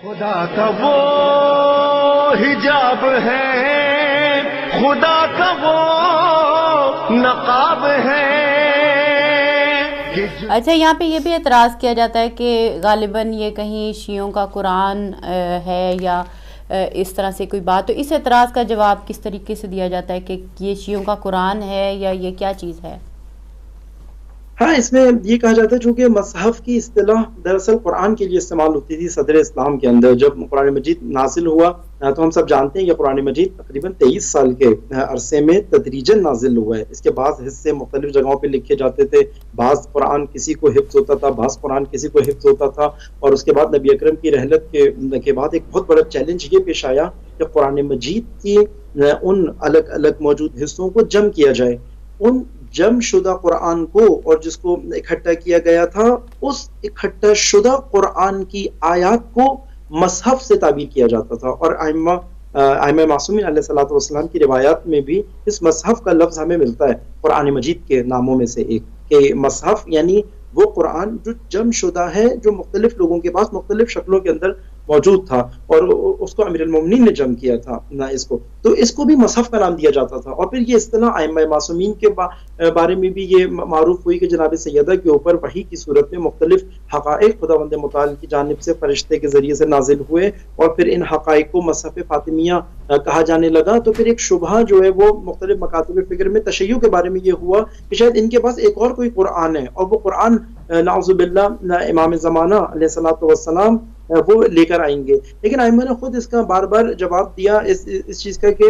खुदा का वो हिजाब है, खुदा का वो नकाब है। अच्छा, यहाँ पे ये भी एतराज़ किया जाता है कि गालिबन ये कहीं शियों का कुरान है या इस तरह से कोई बात, तो इस एतराज़ का जवाब किस तरीके से दिया जाता है कि ये शियों का कुरान है या ये क्या चीज़ है? हाँ, इसमें ये कहा जाता है चूँकि मसहफ़ की इस्तिलाह दरअसल कुरान के लिए इस्तेमाल होती थी सदर इस्लाम के अंदर। जब कुरान मजीद नाजिल हुआ तो हम सब जानते हैं कि कुरान मजीद तकरीबन 23 साल के अरसे में तदरीजन नाजिल हुआ है। इसके बाद हिस्से मुख्तलिफ जगहों पे लिखे जाते थे। बाज़ कुरान किसी को हिफ्ज़ होता था, बाज़ कुरान किसी को हिफ्ज़ होता था। और उसके बाद नबी अकरम की रहलत के बाद एक बहुत बड़ा चैलेंज ये पेश आया कि कुरान मजीद की उन अलग अलग मौजूद हिस्सों को जम किया जाए। उन जम शुदा कुरान को और जिसको इकट्ठा किया गया था, उस इकट्ठा शुदा कुरान की आयत को मसहफ से ताबीर किया जाता था। और आइम्मा मासूमीन अलैहिस्सलातु वस्सलाम की रिवायात में भी इस मसहफ का लफ्ज हमें मिलता है कुरान मजीद के नामों में से एक, कि मसहफ यानी वो कुरान जो जम शुदा है, जो मुख्तलिफ लोगों के पास मुख्तलिफ शक्लों के अंदर मौजूद था और उसको अमीरुल मोमिनीन ने जम किया था ना इसको, तो इसको भी मसहफ का नाम दिया जाता था। और फिर ये इस्तिलाह आइम्मा मासूमीन के बारे में भी ये मारूफ हुई कि जनाब सैयदा के ऊपर वही की सूरत में मुख्तलिफ हक़ाइक़ खुदावंद मुताल की जानिब से फरिश्ते के जरिए से नाजिल हुए और फिर इन हक़ाइक़ को मसहफ़ फातिमिया कहा जाने लगा। तो फिर एक शुबहा जो है वो मुख्तलिफ मकातिब फ़िक्र में तशय्युअ के बारे में ये हुआ कि शायद इनके पास एक और कोई कुरान है और वो कुरान नाउज़ुबिल्लाह इमाम ज़माना अलैहिस्सलातु वस्सलाम वो लेकर आएंगे। लेकिन आइम्मा ने खुद इसका बार बार जवाब दिया इस चीज़ का कि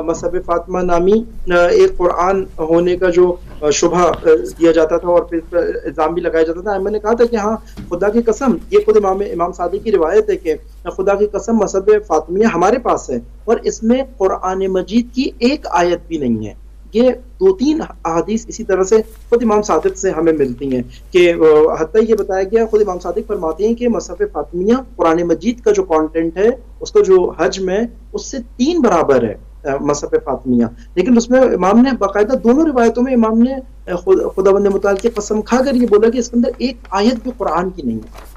मसहफ़ फातिमा नामी एक कुरान होने का जो शुबहा दिया जाता था और फिर इल्ज़ाम भी लगाया जाता था। आइम्मा ने कहा था कि हाँ, खुदा की कसम, ये खुद इमाम सादिक की रिवायत है कि खुदा की कसम मसहफ़ फातिमिया हमारे पास है और इसमें कुरान मजीद की एक आयत भी नहीं है। ये 2-3 अहादीस इसी तरह से खुद इमाम सादिक से हमें मिलती हैं कि हत्ता ये बताया गया, खुद इमाम सादिक फरमाते हैं कि मसहफ़ फातिमिया कुरान मजीद का जो कंटेंट है, उसका जो हजम है, उससे 3 बराबर है मसहफ़ फातिमिया। लेकिन उसमें इमाम ने बाकायदा दोनों रिवायतों में इमाम ने खुदावंद मुताल की कसम खाकर ये बोला कि इसके अंदर एक आयत भी कुरान की नहीं है।